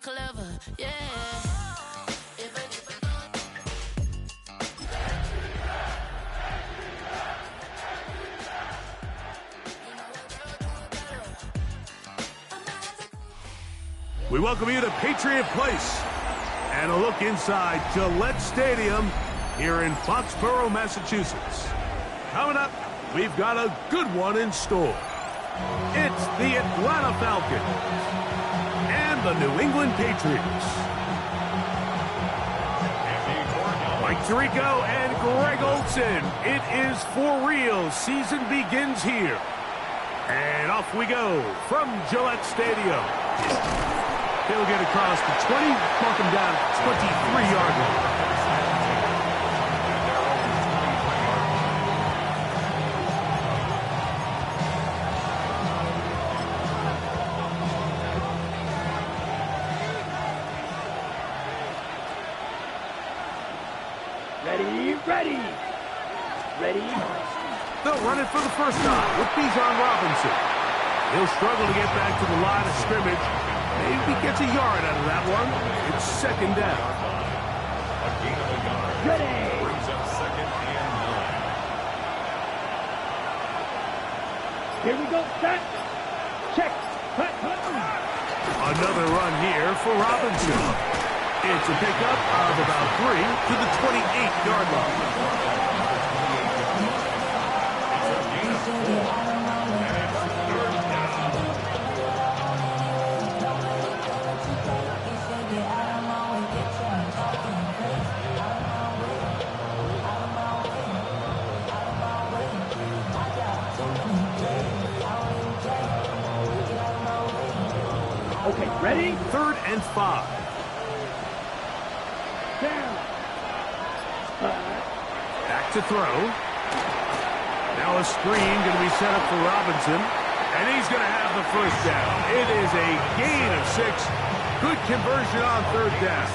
clever, yeah. We welcome you to Patriot Place and a look inside Gillette Stadium here in Foxborough, Massachusetts. Coming up, we've got a good one in store. It's the Atlanta Falcons and the New England Patriots. Mike Tirico and Greg Olson. It is for real. Season begins here. And off we go from Gillette Stadium. He'll get across the 20, mark him down at 23-yard line. Ready. They'll run it for the first time with Bijan Robinson. He'll struggle to get back to the line of scrimmage. Maybe gets a yard out of that one. It's second down. Ready. Brings up second and 9. Here we go. Set. Check. Cut. Another run here for Robinson. It's a pickup of about 3 to the 28-yard line. Okay, ready? 3rd and 5. Down. Back to throw. Now a screen going to be set up for Robinson. And he's going to have the first down. It is a gain of 6. Good conversion on 3rd down.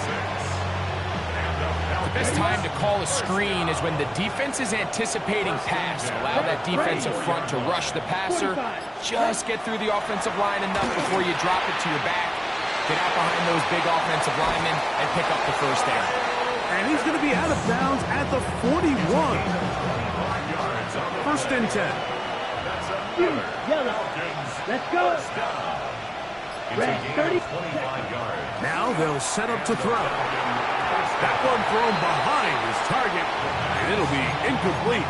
The best time to call a screen is when the defense is anticipating pass. Allow that defensive front to rush the passer. Just get through the offensive line enough before you drop it to your back. Get out behind those big offensive linemen and pick up the first down. And he's going to be out of bounds at the 41. 1st and 10. Yellow. Let's go. Red. 30. Now they'll set up to throw. That one thrown behind his target, and it'll be incomplete.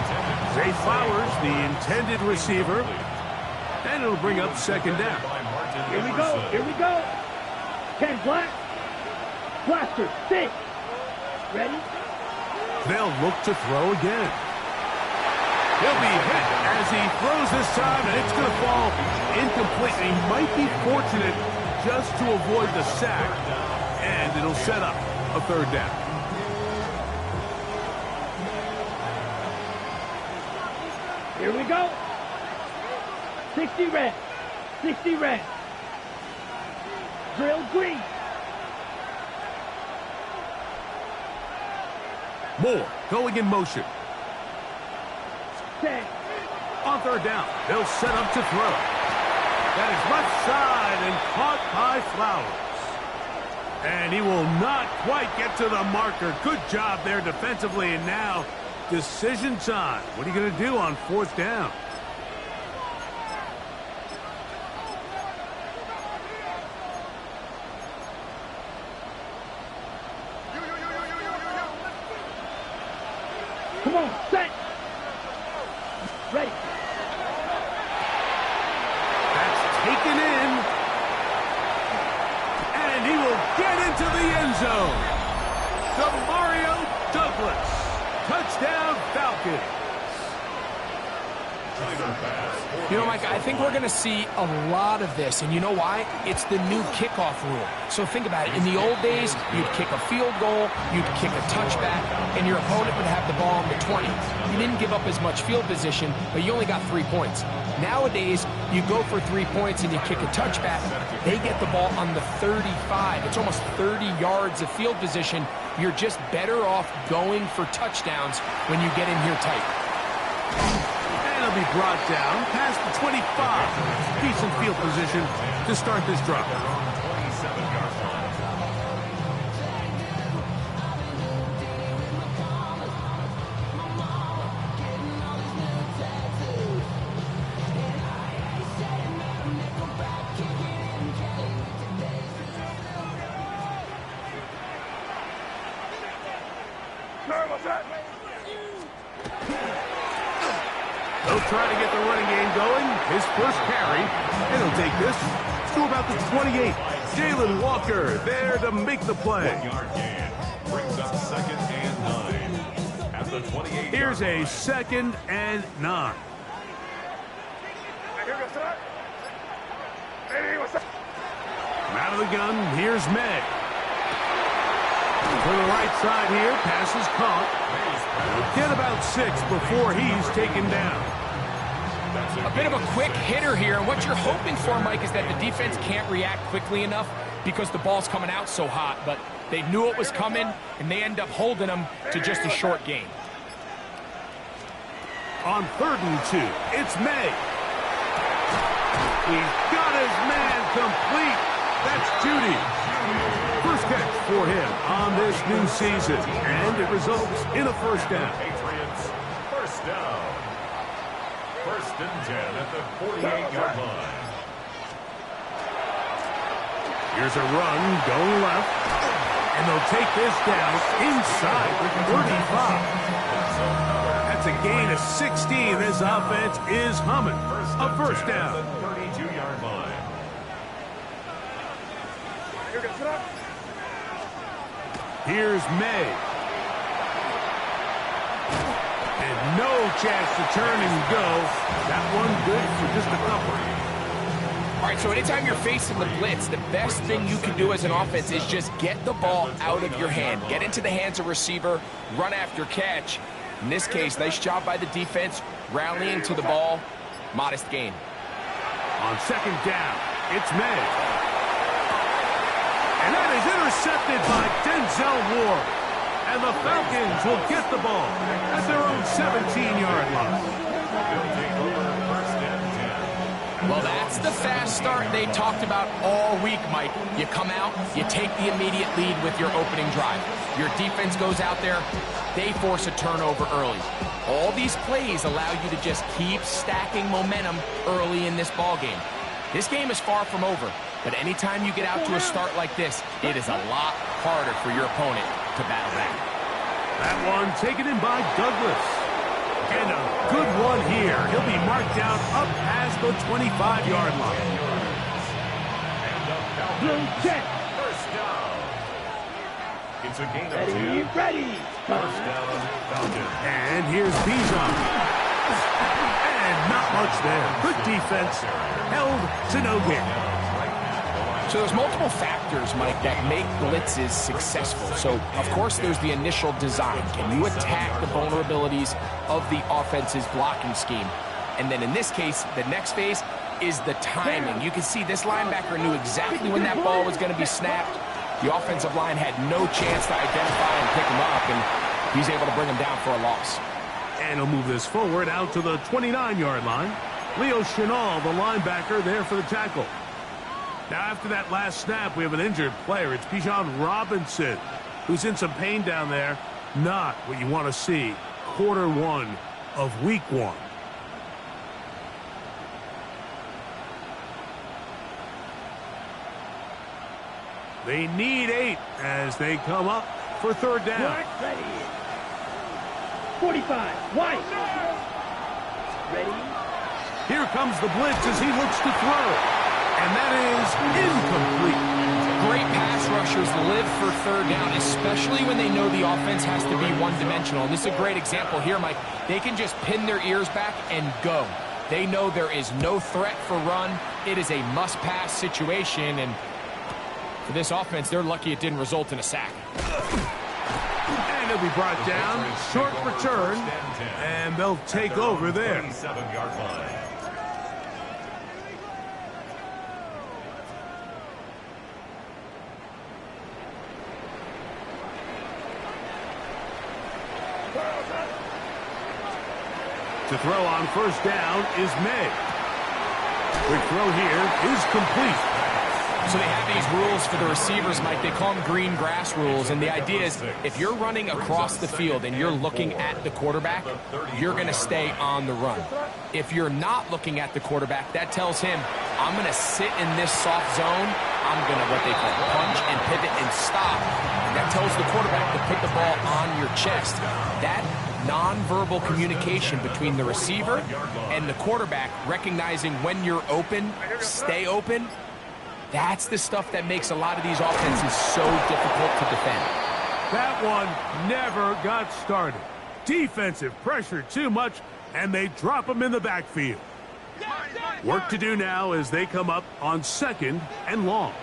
Zay Flowers, the intended receiver, and it'll bring up second down. Here we go. 10 black. Blaster, 6. Ready? They'll look to throw again. He'll be hit as he throws this time, and it's going to fall incomplete. He might be fortunate just to avoid the sack, and it'll set up a 3rd down. Here we go. 60 red. 60 red. Drill green. Moore going in motion. 10. On 3rd down, they'll set up to throw. That is left side and caught by Flowers. And he will not quite get to the marker. Good job there defensively, and now decision time. What are you going to do on 4th down? Come on, set. Ready. That's taken in. And he will get into the end zone. Demario Douglas. Touchdown Falcons. You know, Mike, I think we're going to see a lot of this, and you know why? It's the new kickoff rule. So think about it. In the old days, you'd kick a field goal, you'd kick a touchback, and your opponent would have the ball on the 20. You didn't give up as much field position, but you only got 3 points. Nowadays, you go for 3 points and you kick a touchback. They get the ball on the 35. It's almost 30 yards of field position. You're just better off going for touchdowns when you get in here tight. He'll be brought down past the 25. Decent field position to start this drive. They'll try to get the running game going. His first carry, and he'll take this to about the 28. Jalen Walker there to make the play. 1-yard gain. Brings up 2nd and 9. At the 28. Here's a 2nd and 9. From out of the gun, here's May. To the right side here, pass is caught. He'll get about 6 before he's taken down. A bit of a quick hitter here, and what you're hoping for, Mike, is that the defense can't react quickly enough because the ball's coming out so hot, but they knew it was coming, and they end up holding them to just a short gain. On 3rd and 2, it's May. He's got his man complete. That's Judy. First catch for him on this new season, and it results in a first down. Patriots, first down. 1st and 10 at the 48-yard line. Here's a run going left, and they'll take this down inside the 35. That's a gain of 16. This offense is humming. A first down. 32-yard line. Here's May. And no chance to turn and go. That one good for just a couple. All right, so anytime you're facing the blitz, the best thing you can do as an offense is just get the ball out of your hand. Get into the hands of receiver, run after catch. In this case, nice job by the defense, rallying to the ball. Modest gain. On 2nd down, it's May. And that is intercepted by Denzel Ward. And the Falcons will get the ball at their own 17-yard line. They'll take over 1st and 10. Well, that's the fast start they talked about all week, Mike. You come out, you take the immediate lead with your opening drive. Your defense goes out there, they force a turnover early. All these plays allow you to just keep stacking momentum early in this ball game. This game is far from over, but anytime you get out to a start like this, it is a lot harder for your opponent to battle back. That one taken in by Douglas. And a good one here. He'll be marked down up past the 25-yard line. Blue check. First down. It's a gain of Ready, 2. ready. First down, Falcons. And here's Bijan. And not much there. Good defense. Held to no gain. So there's multiple factors, Mike, that make blitzes successful. So, of course, there's the initial design. Can you attack the vulnerabilities of the offense's blocking scheme? And then in this case, the next phase is the timing. You can see this linebacker knew exactly when that ball was going to be snapped. The offensive line had no chance to identify and pick him up, and he's able to bring him down for a loss. And he'll move this forward out to the 29-yard line. Leo Chenal, the linebacker, there for the tackle. Now, after that last snap, we have an injured player. It's Bijan Robinson, who's in some pain down there. Not what you want to see. Quarter 1 of week 1. They need 8 as they come up for 3rd down. Ready. 45. White. Ready. Here comes the blitz as he looks to throw. And that is incomplete. Great pass rushers live for 3rd down, especially when they know the offense has to be one-dimensional. And this is a great example here, Mike. They can just pin their ears back and go. They know there is no threat for run. It is a must-pass situation, and for this offense, they're lucky it didn't result in a sack. And he'll be brought down. Short return, and they'll take over there. 37-yard line. To throw on 1st down is May. Quick throw here is complete. So they have these rules for the receivers, Mike. They call them green grass rules. And the idea is if you're running across the field and you're looking at the quarterback, you're going to stay on the run. If you're not looking at the quarterback, that tells him, I'm going to sit in this soft zone. I'm going to what they call punch and pivot and stop. And that tells the quarterback to put the ball on your chest. That nonverbal communication between the receiver and the quarterback, recognizing when you're open, stay open, that's the stuff that makes a lot of these offenses so difficult to defend. That one never got started. Defensive pressure too much, and they drop him in the backfield. Work to do now as they come up on 2nd and long.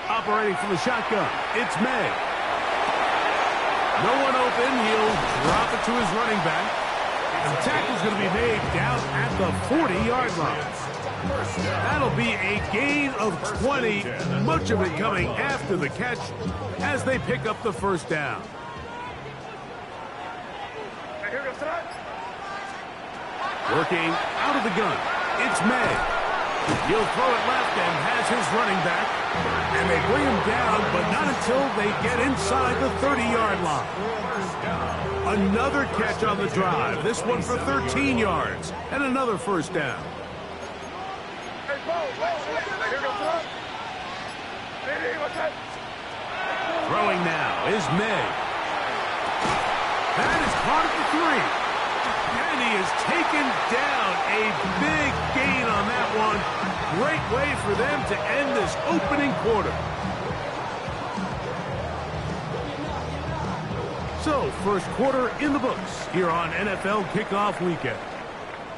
Operating from the shotgun, it's May. No one open, he'll drop it to his running back. And the tackle's going to be made down at the 40-yard line. That'll be a gain of 20, much of it coming after the catch as they pick up the first down. Working out of the gun, it's May. He'll throw it left and has his running back. And they bring him down, but not until they get inside the 30-yard line. Another catch on the drive, this one for 13 yards, and another first down. Throwing now is May. That is caught at the 3. And he is taken down. A big gain on that one. Great way for them to end this opening quarter. So, first quarter in the books here on NFL Kickoff Weekend.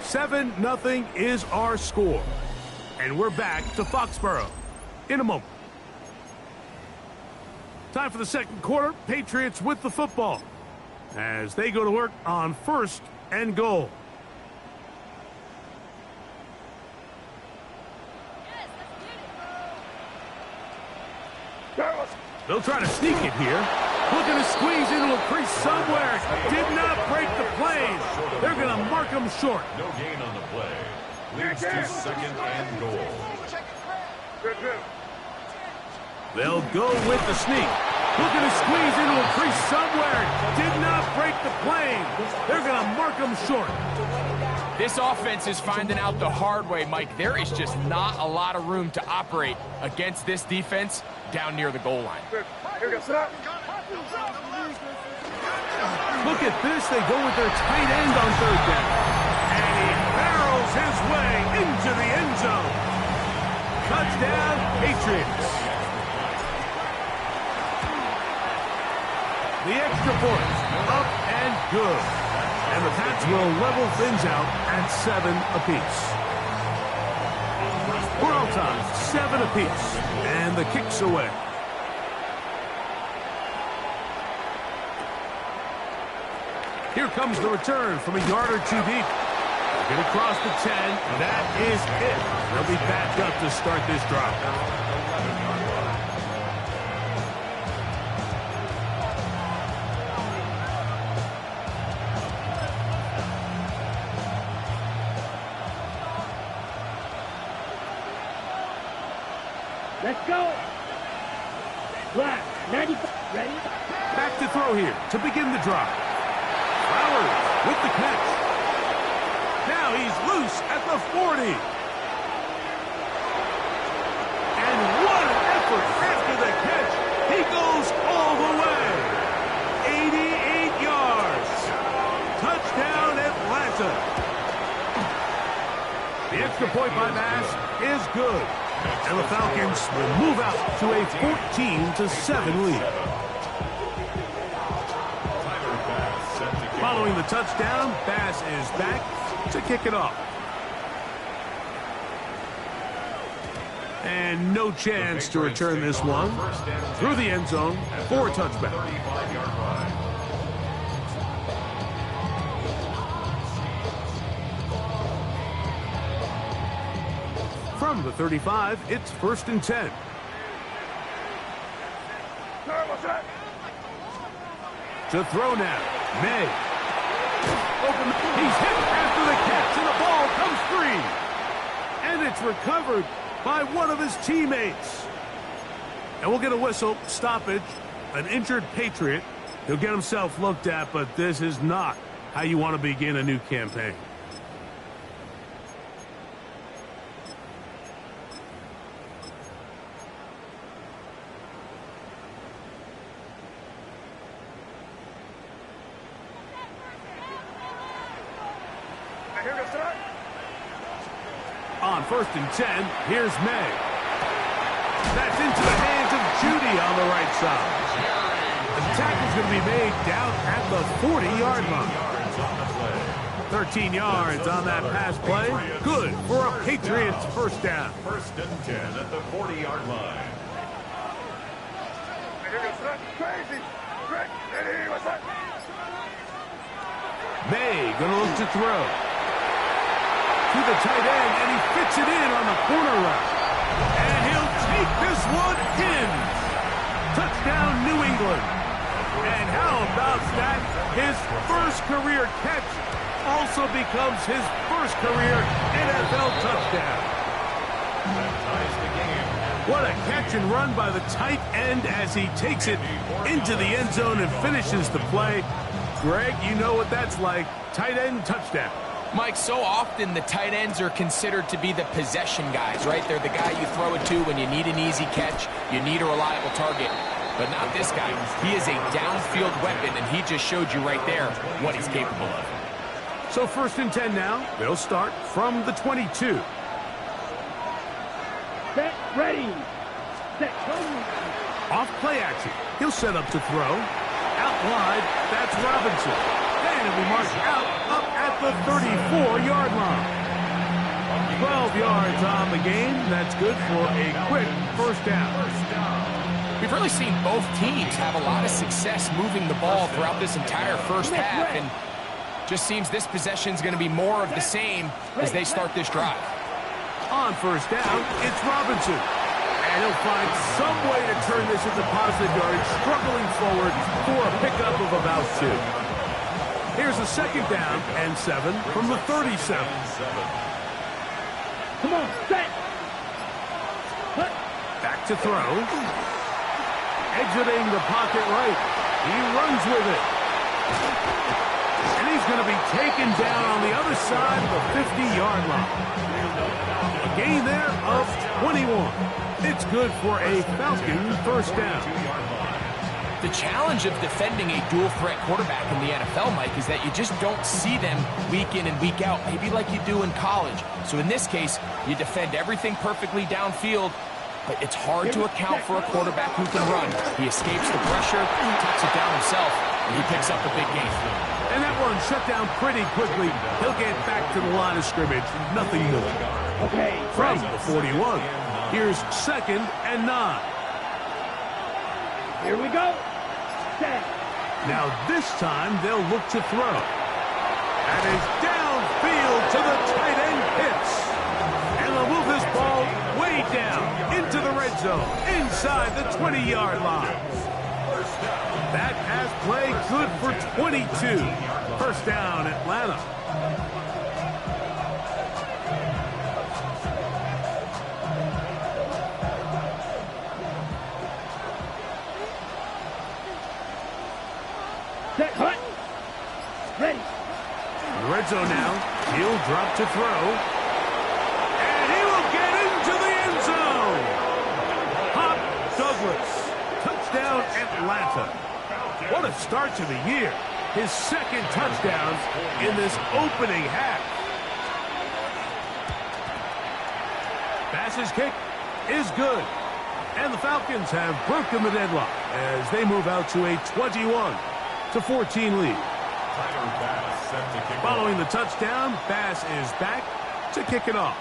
7-0 is our score. And we're back to Foxborough in a moment. Time for the second quarter. Patriots with the football as they go to work on 1st and goal. They'll try to sneak it here. Looking to squeeze into a crease somewhere. Did not break the plane. They're going to mark him short. No gain on the play. Leads to 2nd and goal. They'll go with the sneak. Looking to squeeze into a crease somewhere. Did not break the plane. They're going to mark him short. This offense is finding out the hard way, Mike. There is just not a lot of room to operate against this defense down near the goal line. Look at this. They go with their tight end on 3rd down. And he barrels his way into the end zone. Touchdown, Patriots. The extra point, up and good. And the Pats will level things out at 7 apiece. We're all tied, 7 apiece. And the kick's away. Here comes the return from a yard or 2 deep. Get across the 10. That is it. They'll be back up to start this drive. Let's go. Black, 95, ready? Back to throw here to begin the drive. Flowers with the catch. Now he's loose at the 40. And what an effort after the catch. He goes all the way. 88 yards. Touchdown, Atlanta. The extra point by Bass is good. And the Falcons will move out to a 14-7 lead. Following the touchdown, Bass is back to kick it off. And no chance to return this one through the end zone for a touchback. From the 35, it's 1st and 10. To throw now, May. Open. He's hit after the catch, and the ball comes free. And it's recovered by one of his teammates. And we'll get a whistle, stoppage, an injured Patriot. He'll get himself looked at, but this is not how you want to begin a new campaign. On 1st and 10, here's May. That's into the hands of Judy on the right side. The tackle's going to be made down at the 40-yard line. 13 yards on that pass play. Good for a Patriots first down. 1st and 10 at the 40-yard line. May going to look to throw. To the tight end, and he fits it in on the corner route. And he'll take this one in. Touchdown, New England. And how about that? His first career catch also becomes his first career NFL touchdown. That ties the game. What a catch and run by the tight end as he takes it into the end zone and finishes the play. Greg, you know what that's like. Tight end touchdown. Mike, so often the tight ends are considered to be the possession guys, right? They're the guy you throw it to when you need an easy catch, you need a reliable target. But not this guy. He is a downfield weapon, and he just showed you right there what he's capable of. So 1st and 10 now. They'll start from the 22. Set, ready. Set, go. Off play action. He'll set up to throw. Out wide, that's Robinson. And it'll be marked out up at the 34-yard line. 12 yards on the game. That's good for a quick first down. We've really seen both teams have a lot of success moving the ball throughout this entire first half, and just seems this possession is going to be more of the same as they start this drive. On 1st down, it's Robinson. And he'll find some way to turn this into positive yardage, struggling forward for a pickup of about 2. Here's a 2nd down and 7 from the 37. Come on, set. Back to throw. Exiting the pocket right. He runs with it. And he's going to be taken down on the other side of the 50-yard line. A gain there of 21. It's good for a Falcon first down. The challenge of defending a dual-threat quarterback in the NFL, Mike, is that you just don't see them week in and week out, maybe like you do in college. So in this case, you defend everything perfectly downfield, but it's hard to account for a quarterback who can run. He escapes the pressure, tucks it down himself, and he picks up a big gain. And that one shut down pretty quickly. He'll get back to the line of scrimmage. Nothing more. Okay, From the 41, here's 2nd and 9. here we go. Set. Now this time they'll look to throw. And it's downfield to the tight end Pitts. And they'll move this ball way down into the red zone, inside the 20-yard line. That pass play good for 22. First down, Atlanta. Set, hut. Ready. In the red zone now. He'll drop to throw. And he will get into the end zone. Hop Douglas. Touchdown, Atlanta. What a start to the year. His 2nd touchdown in this opening half. Pass's kick is good. And the Falcons have broken the deadlock as they move out to a 21-14 lead. Following the touchdown, Bass is back to kick it off.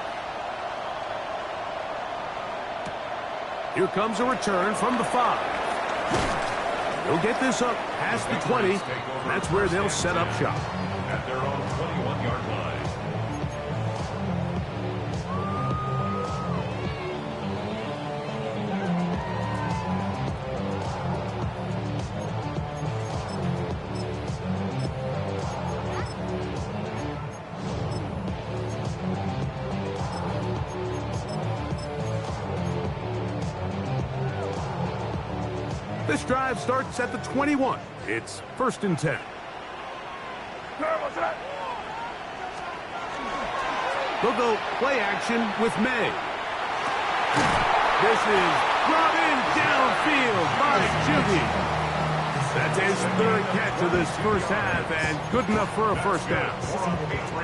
Here comes a return from the 5. They'll get this up past the 20. That's where they'll set up shop. At their own 21-yard line. This drive starts at the 21. It's 1st and 10. They'll go play action with May. This is brought in downfield by Judy. That's a his third catch of this first half, and good enough for a first down.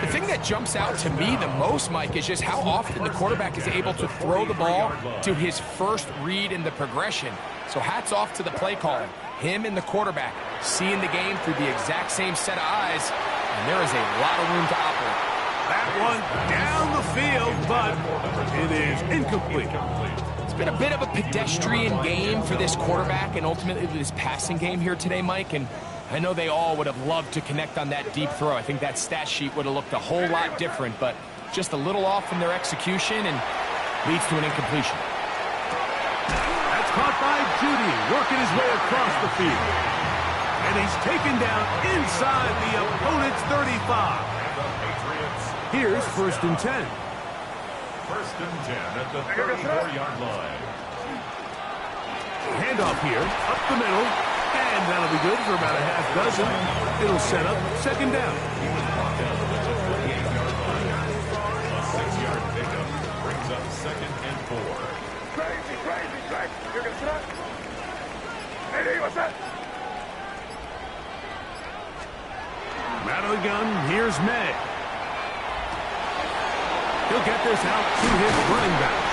The thing that jumps out to me the most, Mike, is just how often the quarterback is able to throw the ball to his first read in the progression. So hats off to the play caller. Him and the quarterback seeing the game through the exact same set of eyes, and there is a lot of room to operate. That one down the field, but it is incomplete. It's been a bit of a pedestrian game for this quarterback and ultimately this passing game here today, Mike, and I know they all would have loved to connect on that deep throw. I think that stat sheet would have looked a whole lot different, but just a little off from their execution and leads to an incompletion. That's caught by Judy, working his way across the field. And he's taken down inside the opponent's 35. Here's 1st and 10. 1st and 10 at the 34-yard line. Handoff here, up the middle, and that'll be good for about a half dozen. It'll set up 2nd down. A 6-yard pickup brings up 2nd and 4. Crazy. You're going to start. Hey, what's that? Out of the gun, here's May. He'll get this out to his running back.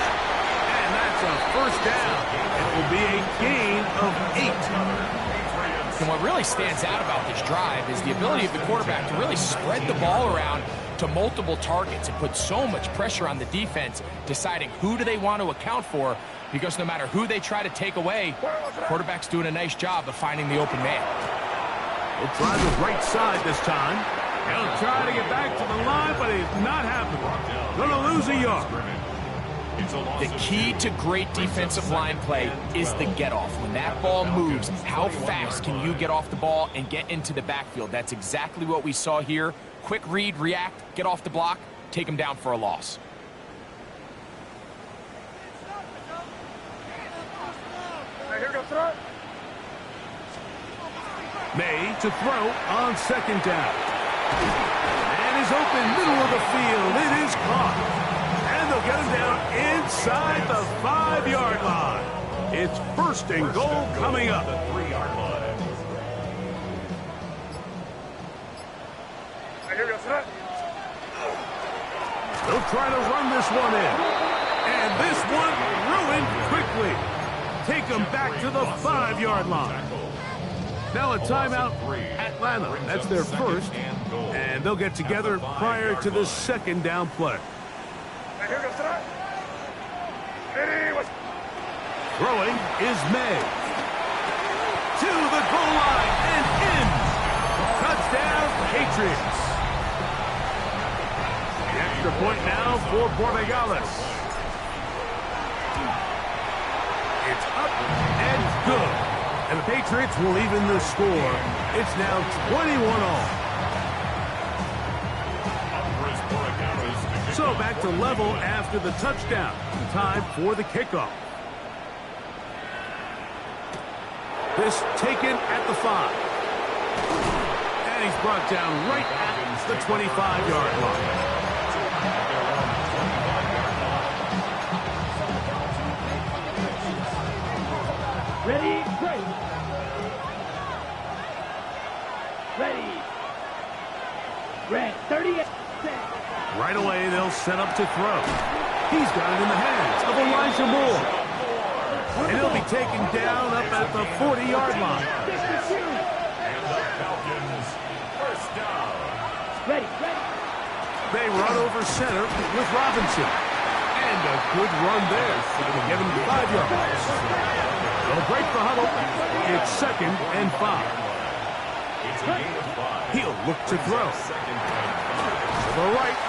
And that's a 1st down. It will be a gain of 8. And what really stands out about this drive is the ability of the quarterback to really spread the ball around to multiple targets and put so much pressure on the defense, deciding who do they want to account for, because no matter who they try to take away, the quarterback's doing a nice job of finding the open man. He'll try the right side this time. He'll try to get back to the line, but it's not happening. Gonna lose a yard. The key to great defensive line play is the get-off. When that ball moves, how fast can you get off the ball and get into the backfield? That's exactly what we saw here. Quick read, react, get off the block, take him down for a loss. Here goes throw. May to throw on 2nd down. And is open middle of the field. It is caught. And they'll get him down inside the 5-yard line. It's 1st and goal coming up. The 3-yard line. Here goes throw. They'll try to run this one in. And this one ruined quickly. Take them back to the 5-yard line. Now a timeout, Atlanta. That's their 1st. And they'll get together prior to the 2nd down play. Here goes throw. Hey, what's Throwing is May. To the goal line and in. Touchdown, Patriots. The extra point now for Borregales. It's up and good. And the Patriots will even the score. It's now 21-all. So back to level after the touchdown. Time for the kickoff. This taken at the 5. And he's brought down right at the 25-yard line. ready? Great. Ready. Red 30. Right away, they'll set up to throw. He's got it in the hands of Elijah Moore. And he'll be taken down up at the 40-yard line. And the Falcons, first down. Ready. They run over center with Robinson. And a good run there. It'll give him 5 yards. They'll break the huddle. It's 2nd and 5. It's a gain of 5. He'll look to throw. Second and 5. To the right.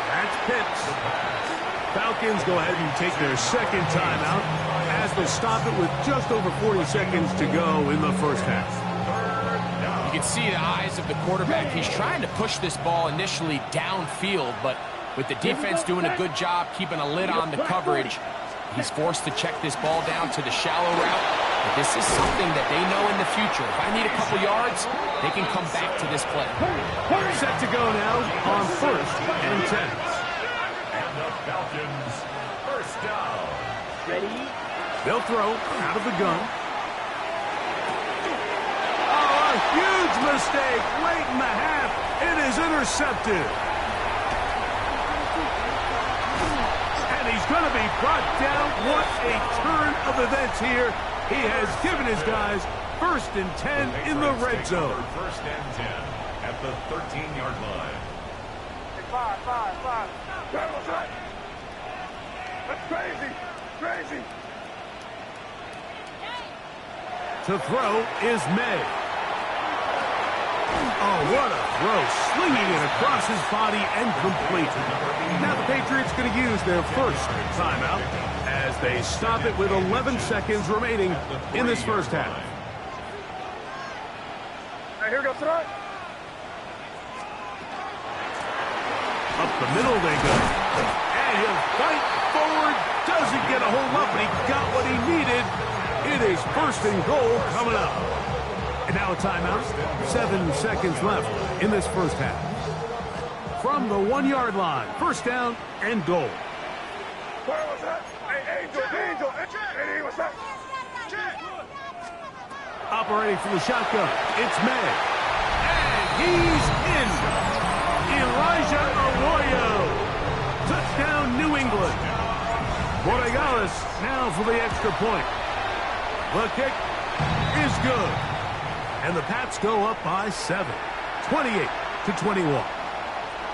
That's Pitts. Falcons go ahead and take their second timeout as they stop it with just over 40 seconds to go in the first half. You can see the eyes of the quarterback. He's trying to push this ball initially downfield, but with the defense doing a good job keeping a lid on the coverage, he's forced to check this ball down to the shallow route. But this is something that they know in the future. If I need a couple yards, they can come back to this play. Set to go now on 1st and 10. And the Falcons, first down. Ready. They'll throw out of the gun. Oh, a huge mistake late in the half. It is intercepted. And he's going to be brought down. What a turn of events here. He has given his guys 1st and 10 in the red zone. 1st and 10 at the 13-yard line. Five. That's crazy. Crazy. To throw is May. Oh, what a throw. Slinging it across his body and complete. Now the Patriots going to use their first timeout as they stop it with 11 seconds remaining in this first half. Now here we go, tonight. Up the middle they go. And he'll fight forward. Doesn't get a hold up, but he got what he needed. It is 1st and goal coming up. And now a timeout. 7 seconds left in this first half. From the 1-yard line, 1st down and goal. Where was that? Hey, Angel. Hey, what's that? Operating from the shotgun, it's May. And he's in. Elijah Arroyo. Touchdown, New England. Borregales now for the extra point. The kick is good. And the Pats go up by 7, 28-21.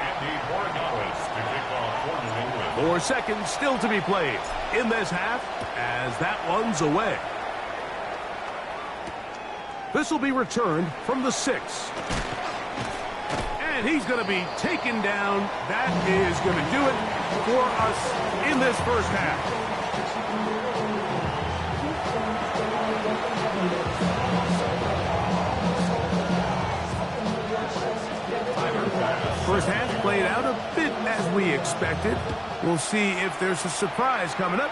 Andy Borregales to kick off for New England. 4 seconds still to be played in this half as that one's away. This will be returned from the 6. And he's going to be taken down. That is going to do it for us in this first half. First half played out a bit as we expected. We'll see if there's a surprise coming up.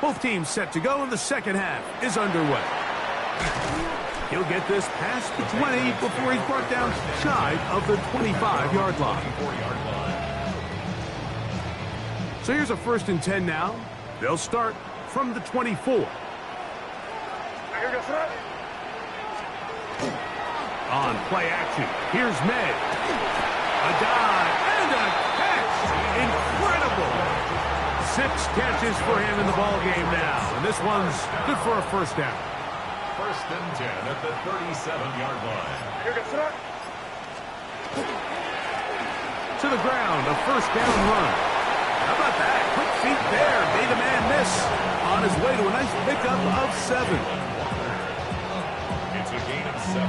Both teams set to go, and the second half is underway. He'll get this past the 20 before he's brought down shy of the 25-yard line. So here's a 1st and 10 now. They'll start from the 24. Here we go, sir. On play action, here's May. A dive and a catch. Incredible. 6 catches for him in the ball game now. And this one's good for a 1st down. 1st and 10 at the 37-yard line. Here we go, sir. To the ground, a 1st down run. How about that? Quick feet there. Made a man miss. On his way to a nice pickup of 7. It's a gain of 7.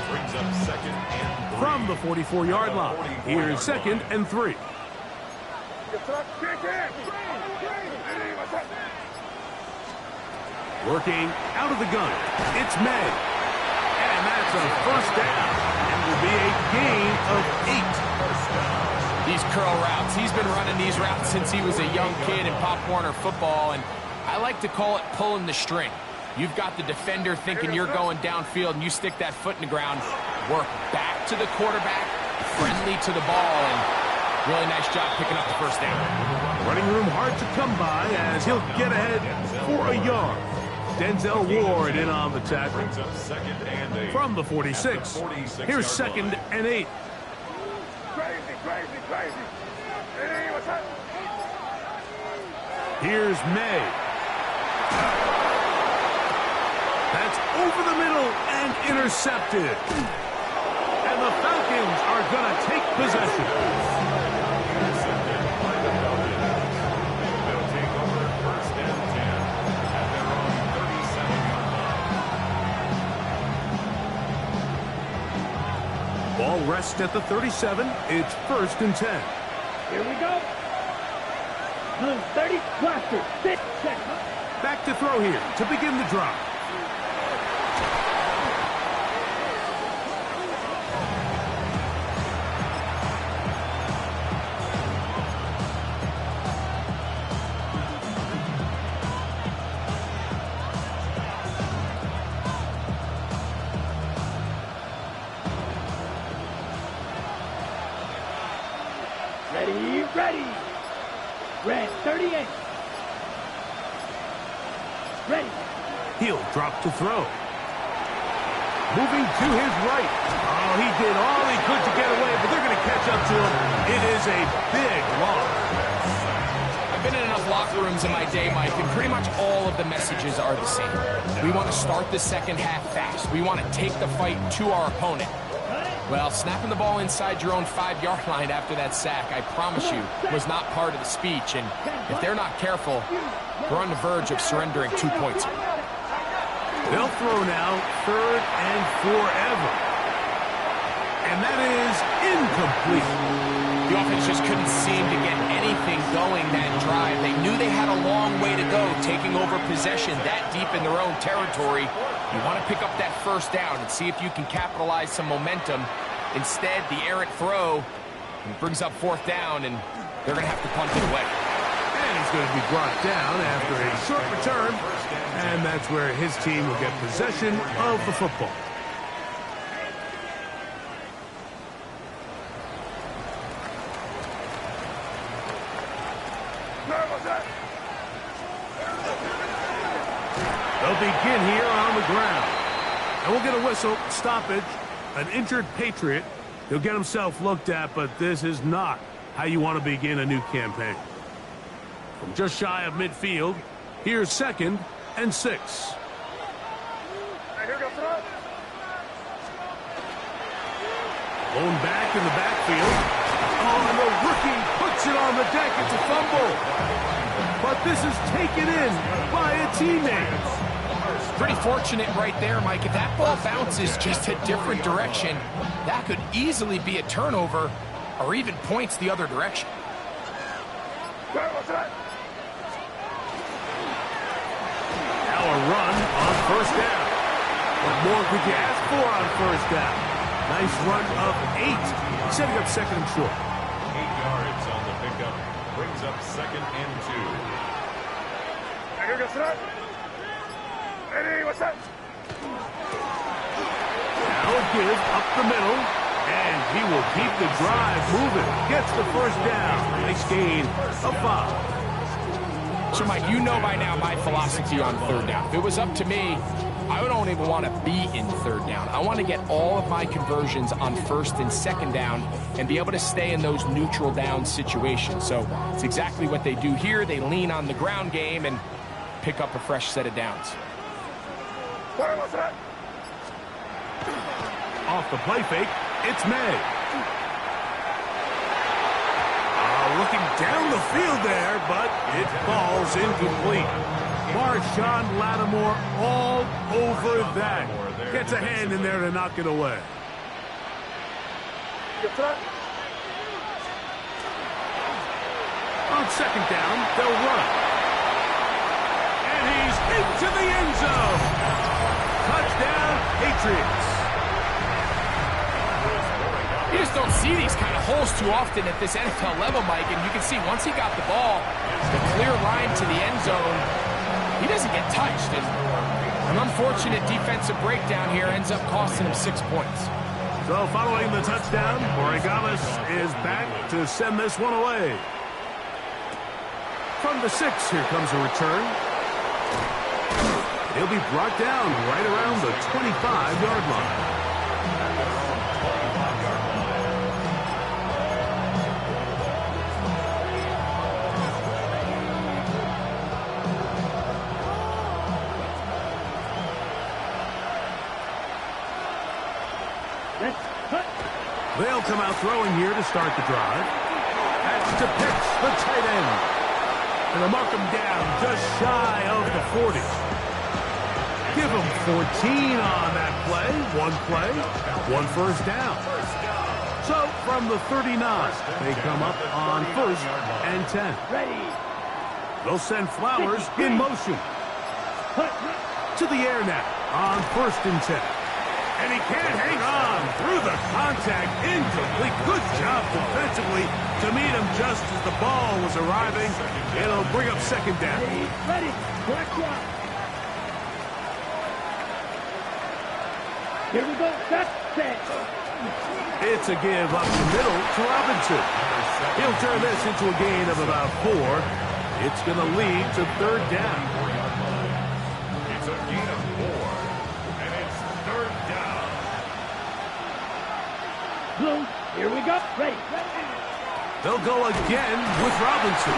Brings up 2nd and 3. From the 44-yard line. Here's 2nd and 3. Working out of the gun. It's May. And that's a 1st down. And will be a gain of 8. These curl routes. He's been running these routes since he was a young kid in Pop Warner football, and I like to call it pulling the string. You've got the defender thinking you're going downfield, and you stick that foot in the ground, work back to the quarterback, friendly to the ball, and really nice job picking up the 1st down. Running room hard to come by as he'll get ahead for a yard. Denzel Ward in on the tackle. From the 46, here's 2nd and 8. Crazy. Hey, what's that? Here's May. That's over the middle and intercepted. And the Falcons are going to take possession. They'll take over 1st and 10 at their own 37-yard line. Ball rests at the 37. It's 1st and 10. Here we go. 30, blaster, 6, check. Back to throw here to begin the drive. Ready. Red 38. Ready. He'll drop to throw. moving to his right. Oh, he did all he could to get away, but they're going to catch up to him. It is a big loss. I've been in enough locker rooms in my day, Mike, and pretty much all of the messages are the same. We want to start the second half fast. We want to take the fight to our opponent. Well, snapping the ball inside your own 5-yard line after that sack, I promise you, was not part of the speech. And if they're not careful, we're on the verge of surrendering 2 points. They'll throw now, 3rd and forever. And that is incomplete. The offense just couldn't seem to get anything going that drive. They knew they had a long way to go, taking over possession that deep in their own territory. You want to pick up that first down and see if you can capitalize some momentum. Instead, the errant throw brings up 4th down, and they're going to have to punt it away. And he's going to be brought down after a short return, and that's where his team will get possession of the football. They'll begin here on the ground. And we'll get a whistle, stoppage, an injured Patriot. He'll get himself looked at, but this is not how you want to begin a new campaign. From just shy of midfield, here's 2nd and 6. Blown back in the backfield. Oh, and the rookie puts it on the deck. It's a fumble. But this is taken in by a teammate. Pretty fortunate right there, Mike. If that ball bounces just a different direction, that could easily be a turnover or even points the other direction. Now a run on 1st down. What more could you ask for on 1st down? Nice run of 8, setting up 2nd and short. 8 yards on the pickup, brings up 2nd and 2. Now a give up the middle, and he will keep the drive moving. Gets the 1st down. Nice gain of 5. So, Mike, you know by now my philosophy on 3rd down. If it was up to me, I don't even want to be in 3rd down. I want to get all of my conversions on 1st and 2nd down and be able to stay in those neutral down situations. So it's exactly what they do here. They lean on the ground game and pick up a fresh set of downs. Off the play fake, it's May. Looking down the field there, but it falls incomplete. Marshawn Lattimore all over that. Gets a hand in there to knock it away. On 2nd down, they'll run. And he's into the end zone. Touchdown, Patriots. You just don't see these kind of holes too often at this NFL level, Mike, and you can see once he got the ball, the clear line to the end zone, he doesn't get touched. And an unfortunate defensive breakdown here ends up costing him 6 points. So following the touchdown, Borregales is back to send this one away. From the 6, here comes a return. He'll be brought down right around the 25-yard line. They'll come out throwing here to start the drive. That's to pitch the tight end. And they'll mark him down just shy of the 40. Give him 14 on that play. 1 first down. So from the 39, they come up on 1st and 10. Ready. They'll send Flowers in motion. To the air now on 1st and 10. And he can't hang on through the contact. Incomplete. Good job defensively to meet him just as the ball was arriving. It'll bring up 2nd down. Ready. Black one. Here we go. That's set. It's a give up the middle to Robinson. He'll turn this into a gain of about 4. It's going to lead to 3rd down. It's a gain of 4, and it's 3rd down. Ready. They'll go again with Robinson.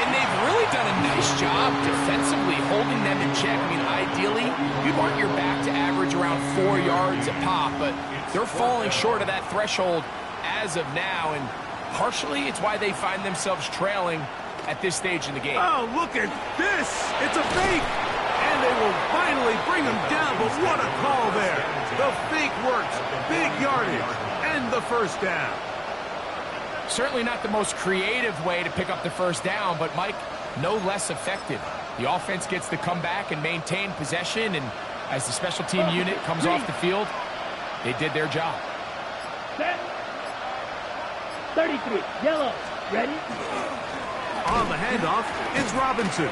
And they've really done a nice job defensively holding them in check. I mean, ideally, you'd want your back to average around 4 yards a pop, but they're falling short of that threshold as of now, and partially it's why they find themselves trailing at this stage in the game. Oh, look at this. It's a fake. And they will finally bring him down, but what a call there. The fake works. Big yardage and the first down. Certainly not the most creative way to pick up the first down, but, Mike, no less effective. The offense gets to come back and maintain possession, and as the special team unit comes off the field, they did their job. Set. 33. Yellow. Ready? On the handoff is Robinson.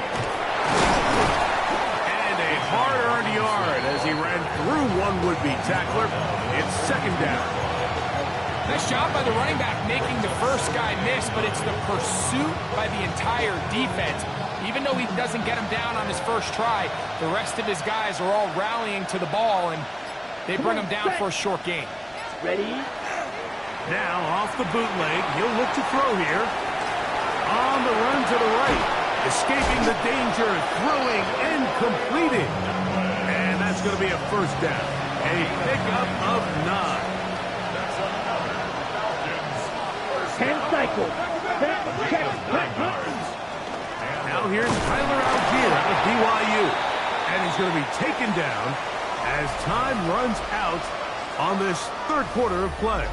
And a hard-earned yard as he ran through one would-be tackler. It's second down. Nice job by the running back making the first guy miss, but it's the pursuit by the entire defense. Even though he doesn't get him down on his first try, the rest of his guys are all rallying to the ball, and they bring him down for a short gain. Ready? Now off the bootleg, he'll look to throw here. On the run to the right, escaping the danger, throwing and completing. And that's going to be a first down. A pickup of 9. 10 cycles. Set. Check. Now here's Tyler Algier out of BYU. And he's going to be taken down as time runs out on this third quarter of play.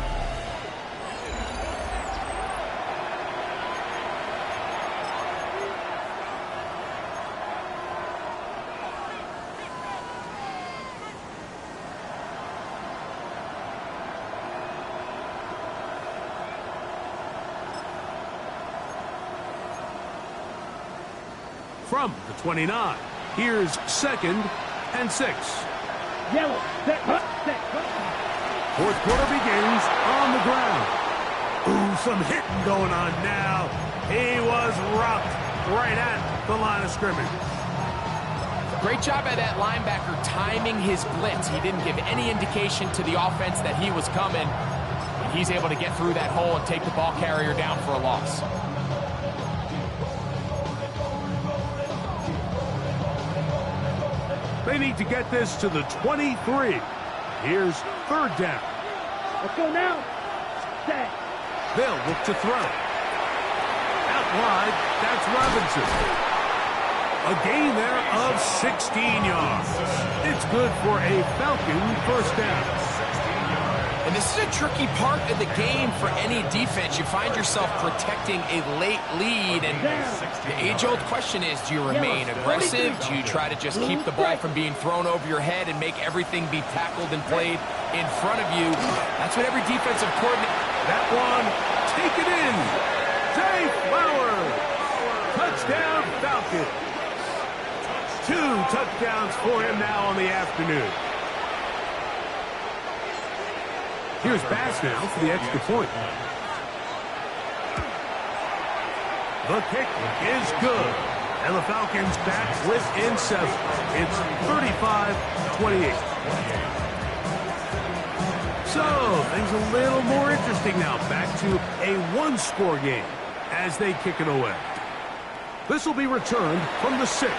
From the 29, here's 2nd and 6. Yellow. Set. Set. Fourth quarter begins on the ground. Ooh, some hitting going on now. He was rocked right at the line of scrimmage. Great job by that linebacker timing his blitz. He didn't give any indication to the offense that he was coming. And he's able to get through that hole and take the ball carrier down for a loss. They need to get this to the 23. Here's third down. Let's go now. Set. They'll look to throw. Out wide, that's Robinson. A gain there of 16 yards. It's good for a Falcon first down. And this is a tricky part of the game for any defense. You find yourself protecting a late lead, and the age-old question is, do you remain aggressive? Do you try to just keep the ball from being thrown over your head and make everything be tackled and played in front of you? That's what every defensive coordinator... That one, take it in. Zay Flowers. Touchdown, Falcons. 2 touchdowns for him now on the afternoon. Here's Bass now for the extra point. The kick is good. And the Falcons back within 7. It's 35-28. So, things a little more interesting now. Back to a one-score game as they kick it away. This will be returned from the 6.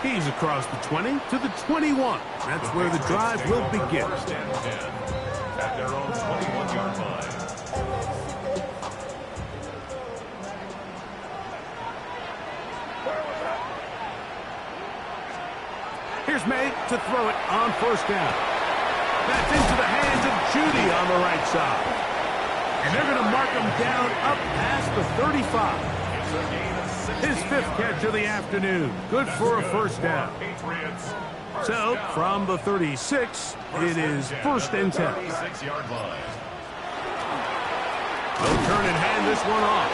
He's across the 20 to the 21. That's where the drive will begin. At their own 21-yard line. Here's May to throw it on first down. That's into the hands of Judy on the right side. And they're going to mark him down up past the 35. His 5th catch of the afternoon. Good for a first down. So, from the 36, it is 1st and 10. They'll turn and hand this one off.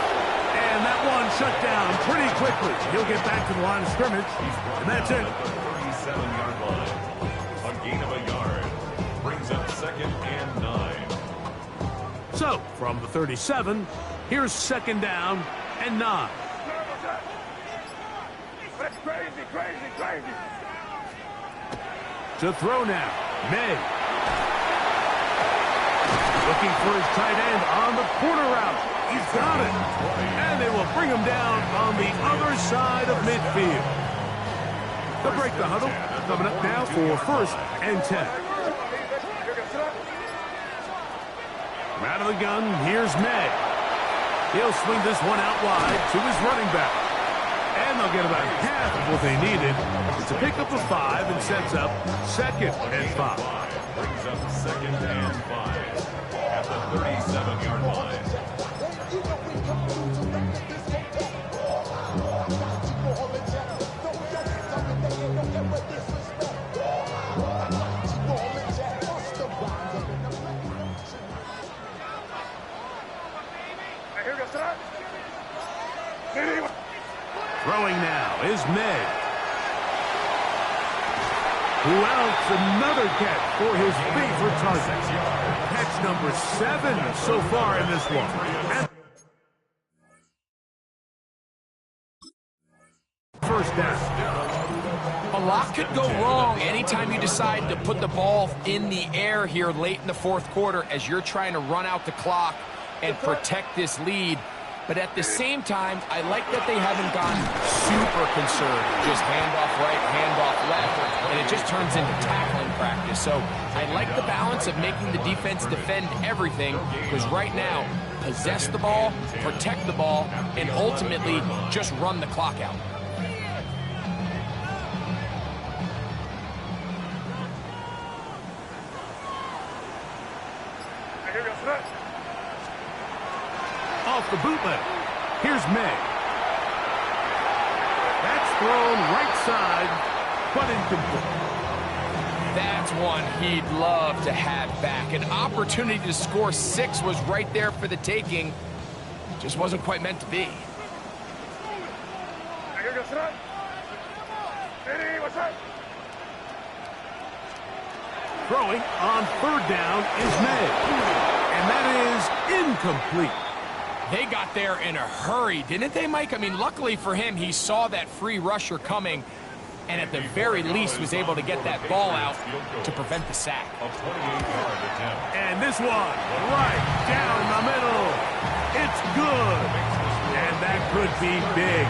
And that one shut down pretty quickly. He'll get back to the line of scrimmage, and that's it. 37-yard line. A gain of a yard. Brings up 2nd and 9. So, from the 37, here's 2nd down and 9. That's crazy, crazy, crazy. To throw now, May. Looking for his tight end on the corner route. He's got it. And they will bring him down on the other side of midfield. They'll break the huddle. Coming up now for 1st and 10. From out of the gun, here's May. He'll swing this one out wide to his running back. And they'll get about half of what they needed. It's a pickup of 5 and sets up 2nd and 5. Brings up 2nd and 5 at the 37-yard line. Throwing now is May. Who else? Another catch for his favorite target. Catch number 7 so far in this one. And 1st down. A lot could go wrong anytime you decide to put the ball in the air here late in the 4th quarter as you're trying to run out the clock and protect this lead. But at the same time, I like that they haven't gone super conservative. Just handoff right, handoff left, and it just turns into tackling practice. So I like the balance of making the defense defend everything, because right now, possess the ball, protect the ball, and ultimately just run the clock out. Off the bootleg. Here's May. That's thrown right side, but incomplete. That's one he'd love to have back. An opportunity to score 6 was right there for the taking. Just wasn't quite meant to be. Throwing on 3rd down is May. And that is incomplete. They got there in a hurry, didn't they, Mike? I mean, luckily for him, he saw that free rusher coming, and at the very least was able to get that ball out to prevent the sack. And this one, right down the middle. It's good. And that could be big.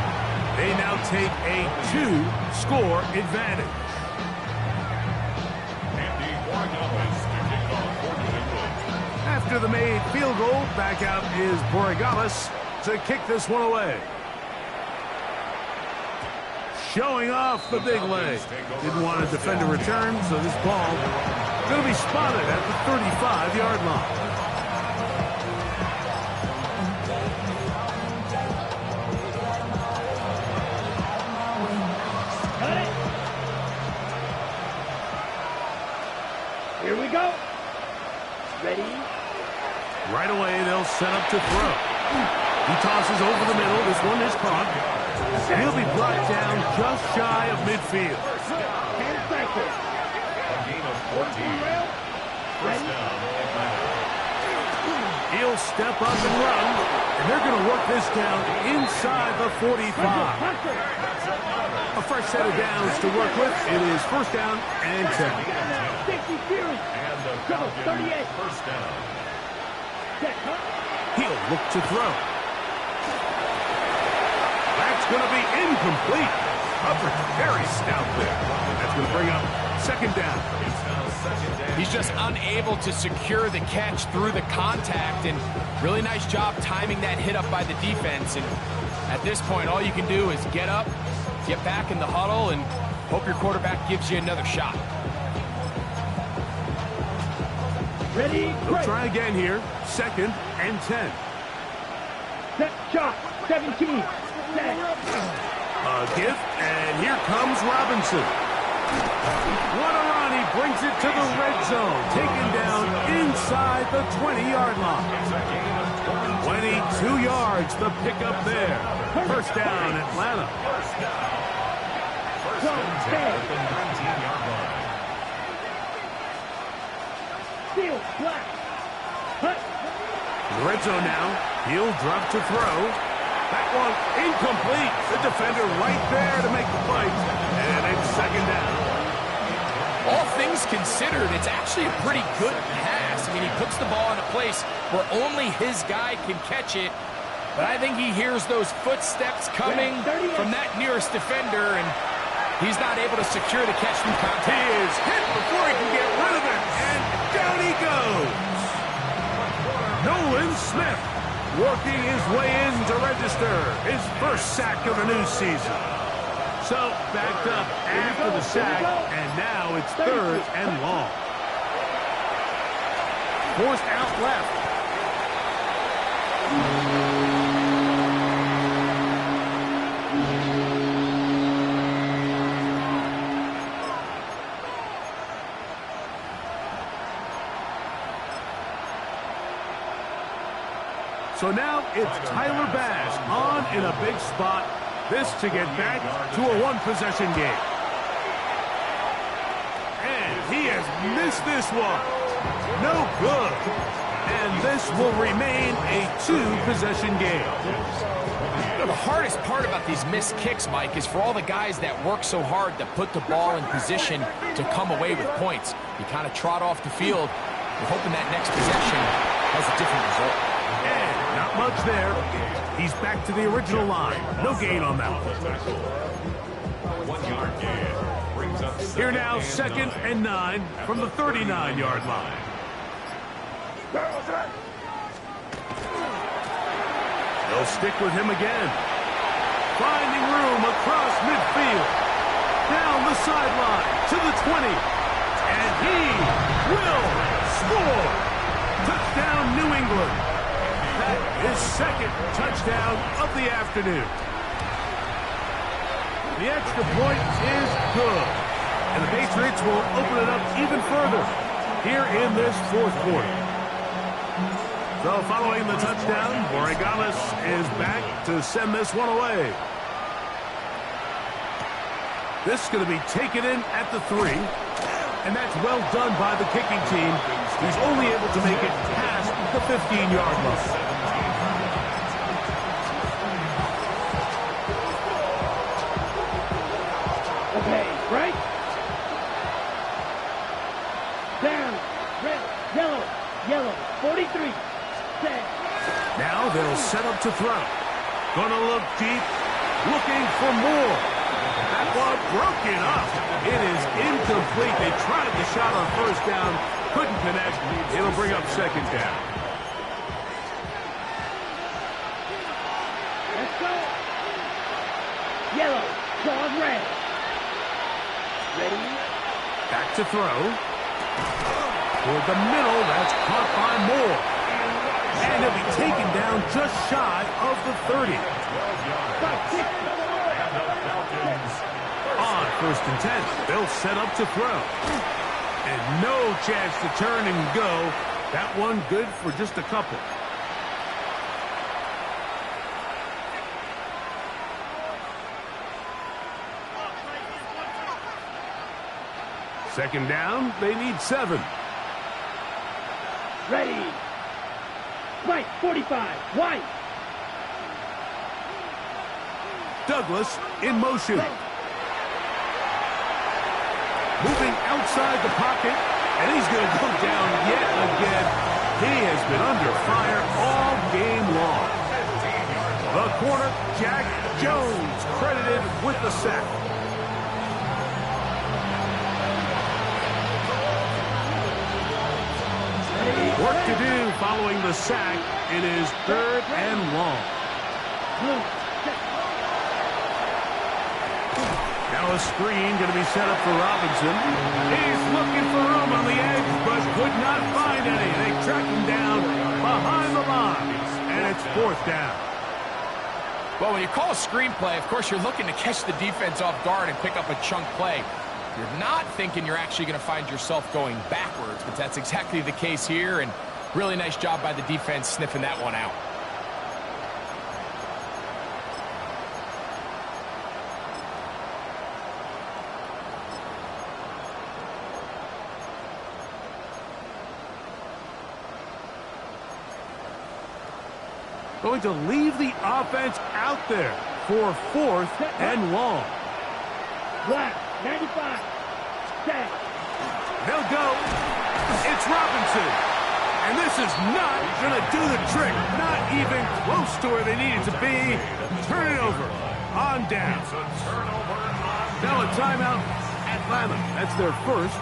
They now take a 2-score advantage. After the made field goal, back out is Borregales to kick this one away. Showing off the big leg. Didn't want to defend a return, so this ball going to be spotted at the 35-yard line. Cut it. Here we go. Ready? Right away, they'll set up to throw. He tosses over the middle. This one is caught. He'll be brought down just shy of midfield. 10 seconds. A gain of 14. First down, Atlanta. He'll step up and run, and they're going to work this down inside the 45. A fresh set of downs to work with. It is 1st down and 10. 60 Fury. And the Go, 38. first down. He'll look to throw. That's going to be incomplete. Coverage very stout there. That's going to bring up 2nd down. It's now 2nd down. He's just unable to secure the catch through the contact, and really nice job timing that hit up by the defense. And at this point, all you can do is get up, get back in the huddle, and hope your quarterback gives you another shot. Ready? We'll try again here. 2nd and 10. Set shot. 17. Set. A gift, and here comes Robinson. What a run. He brings it to the red zone. Taken down inside the 20-yard line. 22 yards, the pickup there. 1st down, Atlanta. First and 10 at the 19-yard line. Steal. Black. Hut. The red zone now. He'll drop to throw. That one incomplete. The defender right there to make the fight. And it's 2nd down. All things considered, it's actually a pretty good pass. I mean, he puts the ball in a place where only his guy can catch it. But I think he hears those footsteps coming from that nearest defender, and he's not able to secure the catch through contact. He is hit before he can get rid of it, and down he goes. Nolan Smith working his way in to register his first sack of the new season. So backed up after the sack, and now it's 3rd and long. Forced out left. So now it's Tyler Bass on in a big spot. This to get back to a one-possession game. And he has missed this one. No good. And this will remain a 2-possession game. You know, the hardest part about these missed kicks, Mike, is for all the guys that work so hard to put the ball in position to come away with points. You kind of trot off the field. You're hoping that next possession has a different result. And not much there. He's back to the original line. No gain on that. 1 yard gain. Brings up Here now, 2nd and 9 from the 39-yard line. They'll stick with him again. Finding room across midfield. Down the sideline to the 20. And he will score. Touchdown, New England. That is 2nd touchdown of the afternoon. The extra point is good. And the Patriots will open it up even further here in this 4th quarter. So following the touchdown, Oregalis is back to send this one away. This is going to be taken in at the 3. And that's well done by the kicking team. He's only able to make it past the 15-yard line. Okay, right? Down, red, yellow, yellow, 43, set. Now they'll set up to throw. Gonna look deep, looking for more. That ball broken up. It is incomplete. They tried the shot on 1st down, couldn't connect. It'll bring up 2nd down. Let's go. Yellow, claws red. Ready? Back to throw. Toward the middle, that's caught by Moore. And he'll be taken down just shy of the 30. On 1st and 10, they'll set up to throw. And no chance to turn and go. That one good for just a couple. Second down, they need 7. Ready. Right, 45, white. Douglas in motion. Moving outside the pocket, and he's going to go down yet again. He has been under fire all game long. The corner, Jack Jones, credited with the sack. Work to do following the sack. It is 3rd and long. Now a screen going to be set up for Robinson. He's looking for room on the edge, but could not find any. They track him down behind the line, and it's 4th down. Well, when you call a screenplay, of course, you're looking to catch the defense off guard and pick up a chunk play. You're not thinking you're actually going to find yourself going backwards, but that's exactly the case here, and really nice job by the defense sniffing that one out. Going to leave the offense out there for 4th and long. Black, 95, set. They'll go. It's Robinson. And this is not going to do the trick. Not even close to where they needed to be. Turn it over. On down. Now a timeout. Atlanta. That's their first.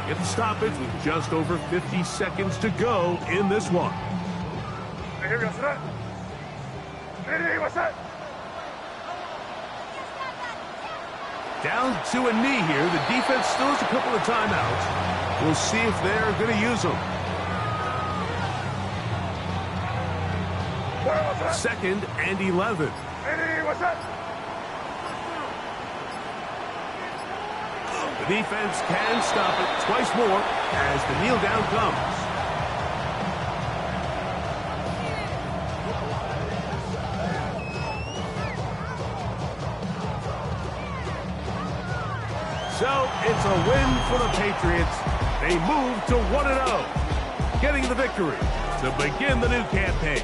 Get the stoppage with just over 50 seconds to go in this one. Here we go, set. Ready, what's that? Down to a knee here. The defense still has a couple of timeouts. We'll see if they're going to use them. Second and 11. Ready, what's that? The defense can stop it twice more as the kneel down comes. So it's a win for the Patriots. They move to 1-0, getting the victory to begin the new campaign.